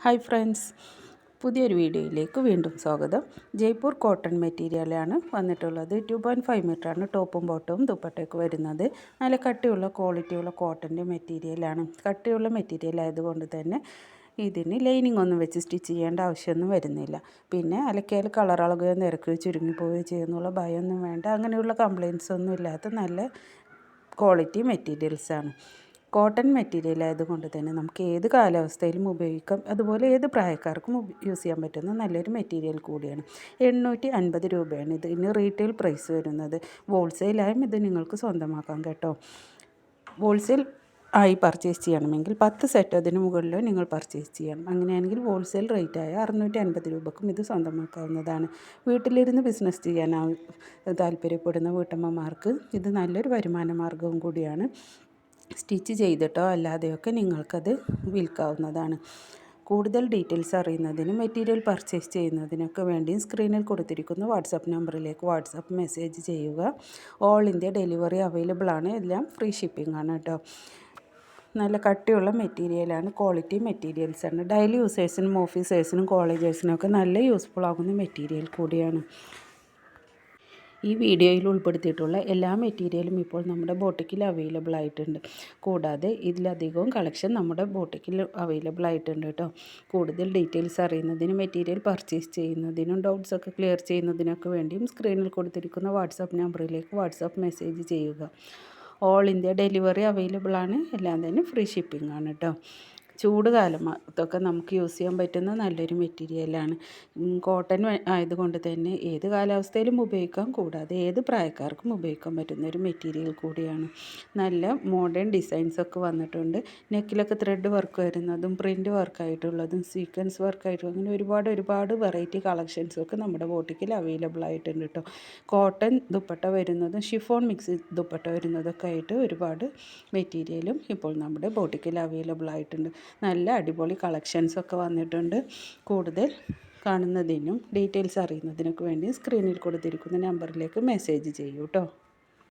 Hi friends, പുതിയൊരു വീഡിയോയിലേക്ക് വീണ്ടും സ്വാഗതം. ജയ്പൂർ കോട്ടൺ മെറ്റീരിയലാണ് വന്നിട്ടുള്ളത്. 2.5 മീറ്ററാണ് ടോപ്പും ബോട്ടവും ദുപ്പട്ടയൊക്കെ വരുന്നത്. നല്ല കട്ടിയുള്ള ക്വാളിറ്റിയുള്ള കോട്ടൻ്റെ മെറ്റീരിയലാണ്. കട്ടിയുള്ള മെറ്റീരിയൽ ആയതുകൊണ്ട് തന്നെ ഇതിന് ലൈനിങ് ഒന്നും വെച്ച് സ്റ്റിച്ച് ചെയ്യേണ്ട ആവശ്യമൊന്നും വരുന്നില്ല. പിന്നെ അലക്കിയാൽ കളർ അളകുകയോ നിരക്കുകയോ ചുരുങ്ങിപ്പോവുകയോ ചെയ്യുന്നുള്ള ഭയമൊന്നും വേണ്ട. അങ്ങനെയുള്ള കംപ്ലയിൻസ് ഒന്നും ഇല്ലാത്ത നല്ല ക്വാളിറ്റി മെറ്റീരിയൽസാണ്. കോട്ടൺ മെറ്റീരിയൽ ആയതുകൊണ്ട് തന്നെ നമുക്ക് ഏത് കാലാവസ്ഥയിലും ഉപയോഗിക്കാം. അതുപോലെ ഏത് പ്രായക്കാർക്കും യൂസ് ചെയ്യാൻ പറ്റുന്ന നല്ലൊരു മെറ്റീരിയൽ കൂടിയാണ്. 850 രൂപയാണ് ഇതിന് റീറ്റെയിൽ പ്രൈസ് വരുന്നത്. ഹോൾസെയിലായും ഇത് നിങ്ങൾക്ക് സ്വന്തമാക്കാം കേട്ടോ. ഹോൾസെയിൽ ആയി പർച്ചേസ് ചെയ്യണമെങ്കിൽ 10 സെറ്റ് അതിന് മുകളിലോ നിങ്ങൾ പർച്ചേസ് ചെയ്യണം. അങ്ങനെയാണെങ്കിൽ ഹോൾസെയിൽ റേറ്റായ 650 രൂപക്കും ഇത് സ്വന്തമാക്കാവുന്നതാണ്. വീട്ടിലിരുന്ന് ബിസിനസ് ചെയ്യാൻ താല്പര്യപ്പെടുന്ന വീട്ടമ്മമാർക്ക് ഇത് നല്ലൊരു വരുമാന മാർഗവും കൂടിയാണ്. സ്റ്റിച്ച് ചെയ്തിട്ടോ അല്ലാതെയൊക്കെ നിങ്ങൾക്കത് വിൽക്കാവുന്നതാണ്. കൂടുതൽ ഡീറ്റെയിൽസ് അറിയുന്നതിനും മെറ്റീരിയൽ പർച്ചേസ് ചെയ്യുന്നതിനൊക്കെ വേണ്ടി സ്ക്രീനിൽ കൊടുത്തിരിക്കുന്ന വാട്സപ്പ് നമ്പറിലേക്ക് വാട്സപ്പ് മെസ്സേജ് ചെയ്യുക. ഓൾ ഇന്ത്യ ഡെലിവറി അവൈലബിൾ ആണ്. എല്ലാം ഫ്രീ ഷിപ്പിംഗ് ആണ് കേട്ടോ. നല്ല കട്ടിയുള്ള മെറ്റീരിയലാണ്, ക്വാളിറ്റി മെറ്റീരിയൽസാണ്. ഡെയിലി യൂസേഴ്സിനും ഓഫീസേഴ്സിനും കോളേജേഴ്സിനും ഒക്കെ നല്ല യൂസ്ഫുൾ ആകുന്ന മെറ്റീരിയൽ കൂടിയാണ്. ഈ വീഡിയോയിൽ ഉൾപ്പെടുത്തിയിട്ടുള്ള എല്ലാ മെറ്റീരിയലും ഇപ്പോൾ നമ്മുടെ ബോട്ടിക്കിൽ അവൈലബിൾ ആയിട്ടുണ്ട്. കൂടാതെ ഇതിലധികവും കളക്ഷൻ നമ്മുടെ ബോട്ടിക്കിൽ അവൈലബിൾ ആയിട്ടുണ്ട് കേട്ടോ. കൂടുതൽ ഡീറ്റെയിൽസ് അറിയുന്നതിനും മെറ്റീരിയൽ പർച്ചേസ് ചെയ്യുന്നതിനും ഡൗട്ട്സൊക്കെ ക്ലിയർ ചെയ്യുന്നതിനൊക്കെ വേണ്ടിയും സ്ക്രീനിൽ കൊടുത്തിരിക്കുന്ന വാട്സപ്പ് നമ്പറിലേക്ക് വാട്സപ്പ് മെസ്സേജ് ചെയ്യുക. ഓൾ ഇന്ത്യ ഡെലിവറി അവൈലബിൾ ആണ്. എല്ലാം തന്നെ ഫ്രീ ഷിപ്പിംഗ് ആണ് കേട്ടോ. ചൂട് കാലത്തൊക്കെ നമുക്ക് യൂസ് ചെയ്യാൻ പറ്റുന്ന നല്ലൊരു മെറ്റീരിയലാണ്. കോട്ടൺ ആയതുകൊണ്ട് തന്നെ ഏത് കാലാവസ്ഥയിലും ഉപയോഗിക്കാം. കൂടാതെ ഏത് പ്രായക്കാർക്കും ഉപയോഗിക്കാൻ പറ്റുന്ന ഒരു മെറ്റീരിയൽ കൂടിയാണ്. നല്ല മോഡേൺ ഡിസൈൻസൊക്കെ വന്നിട്ടുണ്ട്. നെക്കിലൊക്കെ ത്രെഡ് വർക്ക് വരുന്നതും പ്രിൻ്റ് വർക്കായിട്ടുള്ളതും സീക്വൻസ് വർക്കായിട്ടും അങ്ങനെ ഒരുപാട് വെറൈറ്റി കളക്ഷൻസൊക്കെ നമ്മുടെ ബോട്ടിക്കിൽ അവൈലബിൾ ആയിട്ടുണ്ട് കേട്ടോ. കോട്ടൺ ദുപ്പട്ട വരുന്നതും ഷിഫോൺ മിക്സ് ദുപ്പട്ട വരുന്നതൊക്കെ ആയിട്ട് ഒരുപാട് മെറ്റീരിയലും ഇപ്പോൾ നമ്മുടെ ബോട്ടിക്കിൽ അവൈലബിൾ ആയിട്ടുണ്ട്. നല്ല അടിപൊളി കളക്ഷൻസൊക്കെ വന്നിട്ടുണ്ട്. കൂടുതൽ കാണുന്നതിനും ഡീറ്റെയിൽസ് അറിയുന്നതിനൊക്കെ വേണ്ടി സ്ക്രീനിൽ കൊടുത്തിരിക്കുന്ന നമ്പറിലേക്ക് മെസ്സേജ് ചെയ്യൂ കേട്ടോ.